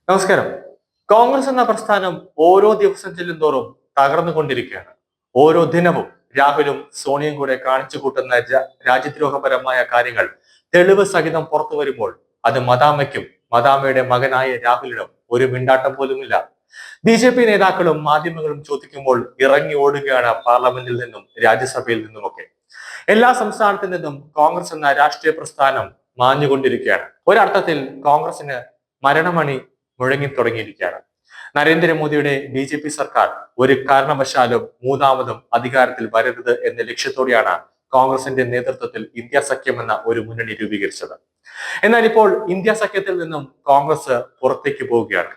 നമസ്കാരം. കോൺഗ്രസ് എന്ന പ്രസ്ഥാനം ഓരോ ദിവസം ചെല്ലുന്തോറും തകർന്നുകൊണ്ടിരിക്കുകയാണ്. ഓരോ ദിനവും രാഹുലും സോണിയയും കൂടെ കാണിച്ചു കൂട്ടുന്ന രാജ്യദ്രോഹപരമായ കാര്യങ്ങൾ തെളിവ് സഹിതം പുറത്തു വരുമ്പോൾ അത് മദാമയ്ക്കും മദാമയുടെ മകനായ രാഹുലിനും ഒരു മിണ്ടാട്ടം പോലുമില്ല. ബി നേതാക്കളും മാധ്യമങ്ങളും ചോദിക്കുമ്പോൾ ഇറങ്ങി ഓടുകയാണ് പാർലമെന്റിൽ നിന്നും രാജ്യസഭയിൽ നിന്നുമൊക്കെ. എല്ലാ സംസ്ഥാനത്തു നിന്നും കോൺഗ്രസ് എന്ന രാഷ്ട്രീയ പ്രസ്ഥാനം മാഞ്ഞുകൊണ്ടിരിക്കുകയാണ്. ഒരർത്ഥത്തിൽ കോൺഗ്രസിന് മരണമണി മുഴങ്ങി തുടങ്ങിയിരിക്കുകയാണ്. നരേന്ദ്രമോദിയുടെ സർക്കാർ ഒരു കാരണവശാലും മൂന്നാമതും അധികാരത്തിൽ വരരുത് എന്ന ലക്ഷ്യത്തോടെയാണ് കോൺഗ്രസിന്റെ നേതൃത്വത്തിൽ ഇന്ത്യ സഖ്യം എന്ന ഒരു മുന്നണി രൂപീകരിച്ചത്. എന്നാൽ ഇപ്പോൾ ഇന്ത്യ സഖ്യത്തിൽ നിന്നും കോൺഗ്രസ് പുറത്തേക്ക് പോവുകയാണ്.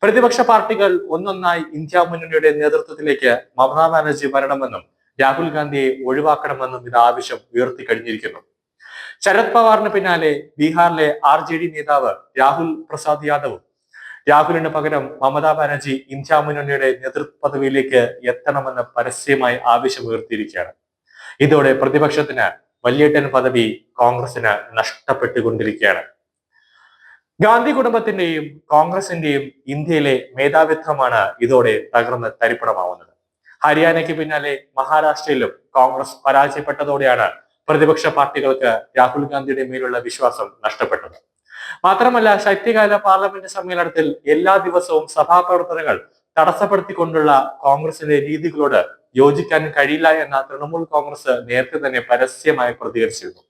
പ്രതിപക്ഷ പാർട്ടികൾ ഒന്നൊന്നായി ഇന്ത്യ മുന്നണിയുടെ നേതൃത്വത്തിലേക്ക് മമതാ ബാനർജി വരണമെന്നും രാഹുൽ ഗാന്ധിയെ ഒഴിവാക്കണമെന്നും ഇത് ആവശ്യം ഉയർത്തി കഴിഞ്ഞിരിക്കുന്നു. ശരത് പവാറിന് പിന്നാലെ ബീഹാറിലെ RJD നേതാവ് രാഹുൽ പ്രസാദ് യാദവും രാഹുലിന് പകരം മമതാ ബാനർജി ഇന്ത്യ മുന്നണിയുടെ നേതൃപദവിയിലേക്ക് എത്തണമെന്ന് പരസ്യമായി ആവശ്യമുയർത്തിയിരിക്കുകയാണ്. ഇതോടെ പ്രതിപക്ഷത്തിന് വല്യേട്ടൻ പദവി കോൺഗ്രസിന് നഷ്ടപ്പെട്ടുകൊണ്ടിരിക്കുകയാണ്. ഗാന്ധി കുടുംബത്തിന്റെയും കോൺഗ്രസിന്റെയും ഇന്ത്യയിലെ മേധാവിത്വമാണ് ഇതോടെ തകർന്ന് തരിപ്പണമാവുന്നത്. ഹരിയാനയ്ക്ക് പിന്നാലെ മഹാരാഷ്ട്രയിലും കോൺഗ്രസ് പരാജയപ്പെട്ടതോടെയാണ് പ്രതിപക്ഷ പാർട്ടികൾക്ക് രാഹുൽ ഗാന്ധിയുടെ മേലുള്ള വിശ്വാസം നഷ്ടപ്പെട്ടത്. മാത്രമല്ല, ശൈത്യകാല പാർലമെന്റ് സമ്മേളനത്തിൽ എല്ലാ ദിവസവും സഭാപ്രവർത്തനങ്ങൾ തടസ്സപ്പെടുത്തിക്കൊണ്ടുള്ള കോൺഗ്രസിന്റെ രീതികളോട് യോജിക്കാൻ കഴിയില്ല എന്ന തൃണമൂൽ കോൺഗ്രസ് നേരത്തെ തന്നെ പരസ്യമായി പ്രതികരിച്ചിരുന്നു.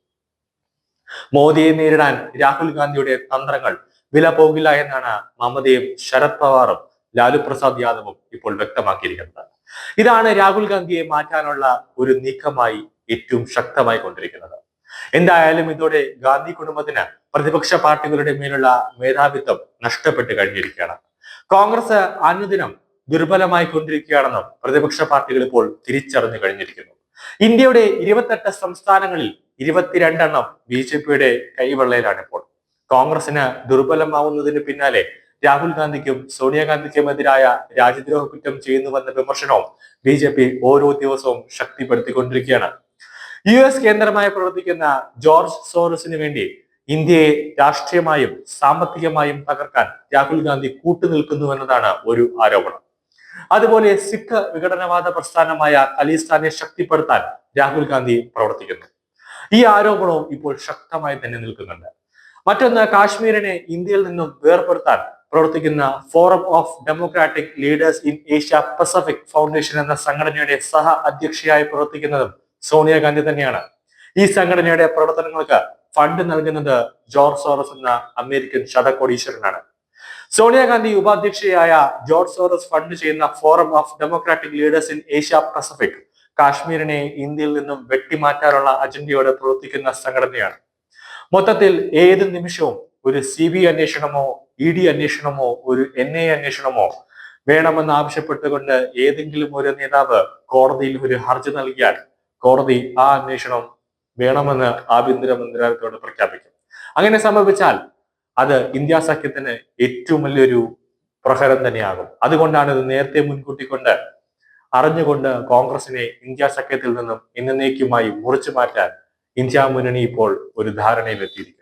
മോദിയെ നേരിടാൻ രാഹുൽ ഗാന്ധിയുടെ തന്ത്രങ്ങൾ വില പോകില്ല എന്നാണ് മമതയും ശരത് പവാറും ലാലു പ്രസാദ് യാദവും ഇപ്പോൾ വ്യക്തമാക്കിയിരിക്കുന്നത്. ഇതാണ് രാഹുൽ ഗാന്ധിയെ മാറ്റാനുള്ള ഒരു നീക്കമായി ഏറ്റവും ശക്തമായി കൊണ്ടിരിക്കുന്നത്. എന്തായാലും ഇതോടെ ഗാന്ധി കുടുംബത്തിന് പ്രതിപക്ഷ പാർട്ടികളുടെ മേലുള്ള മേധാവിത്വം നഷ്ടപ്പെട്ട് കഴിഞ്ഞിരിക്കുകയാണ്. കോൺഗ്രസ് അനുദിനം ദുർബലമായി കൊണ്ടിരിക്കുകയാണെന്നും പ്രതിപക്ഷ പാർട്ടികൾ ഇപ്പോൾ തിരിച്ചറിഞ്ഞു കഴിഞ്ഞിരിക്കുന്നു. ഇന്ത്യയുടെ 28 സംസ്ഥാനങ്ങളിൽ 22 BJPയുടെ കൈവെള്ളയിലാണ് ഇപ്പോൾ. കോൺഗ്രസിന് ദുർബലമാവുന്നതിന് പിന്നാലെ രാഹുൽ ഗാന്ധിക്കും സോണിയാഗാന്ധിക്കും എതിരായ രാജ്യദ്രോഹ കുറ്റം ചെയ്യുന്നുവെന്ന വിമർശനവും BJP ഓരോ ദിവസവും ശക്തിപ്പെടുത്തിക്കൊണ്ടിരിക്കുകയാണ്. US കേന്ദ്രമായി പ്രവർത്തിക്കുന്ന ജോർജ് സോറസിന് വേണ്ടി ഇന്ത്യയെ രാഷ്ട്രീയമായും സാമ്പത്തികമായും തകർക്കാൻ രാഹുൽ ഗാന്ധി കൂട്ടുനിൽക്കുന്നുവെന്നതാണ് ഒരു ആരോപണം. അതുപോലെ സിഖ് വിഘടനവാദ പ്രസ്ഥാനമായ ഖലിസ്ഥാനെ ശക്തിപ്പെടുത്താൻ രാഹുൽ ഗാന്ധി പ്രവർത്തിക്കുന്നു. ഈ ആരോപണവും ഇപ്പോൾ ശക്തമായി തന്നെ നിൽക്കുന്നുണ്ട്. മറ്റൊന്ന്, കാശ്മീരിനെ ഇന്ത്യയിൽ നിന്നും വേർപെടുത്താൻ പ്രവർത്തിക്കുന്ന forum of democratic leaders in Asia Pacific foundation എന്ന സംഘടനയുടെ സഹ അധ്യക്ഷയായി പ്രവർത്തിക്കുന്നതും സോണിയാഗാന്ധി തന്നെയാണ്. ഈ സംഘടനയുടെ പ്രവർത്തനങ്ങൾക്ക് ഫണ്ട് നൽകുന്നത് ജോർജ് സോറസ് എന്ന അമേരിക്കൻ ശതകോടീശ്വരനാണ്. സോണിയാഗാന്ധി ഉപാധ്യക്ഷയായ ജോർജ് സോറസ് ഫണ്ട് ചെയ്യുന്ന forum of democratic leaders in Asia Pacific കാശ്മീരിനെ ഇന്ത്യയിൽ നിന്നും വെട്ടിമാറ്റാനുള്ള അജണ്ടയോടെ പ്രവർത്തിക്കുന്ന സംഘടനയാണ്. മൊത്തത്തിൽ ഏത് നിമിഷവും ഒരു CBI അന്വേഷണമോ ED അന്വേഷണമോ ഒരു NIA അന്വേഷണമോ വേണമെന്ന് ആവശ്യപ്പെട്ടുകൊണ്ട് ഏതെങ്കിലും ഒരു നേതാവ് കോടതിയിൽ ഒരു ഹർജി നൽകിയാൽ കോടതി ആ അന്വേഷണം വേണമെന്ന് ആഭ്യന്തര മന്ത്രാലയത്തോട് പ്രഖ്യാപിക്കും. അങ്ങനെ സംഭവിച്ചാൽ അത് ഇന്ത്യ സഖ്യത്തിന് ഏറ്റവും വലിയൊരു പ്രഹരം തന്നെയാകും. അതുകൊണ്ടാണ് ഇത് നേരത്തെ മുൻകൂട്ടി കൊണ്ട് അറിഞ്ഞുകൊണ്ട് കോൺഗ്രസിനെ ഇന്ത്യ സഖ്യത്തിൽ നിന്നും എന്നേക്കുമായി മുറിച്ചു മാറ്റാൻ ഇന്ത്യ മുന്നണി ഇപ്പോൾ ഒരു ധാരണയിലെത്തിയിരിക്കുന്നത്.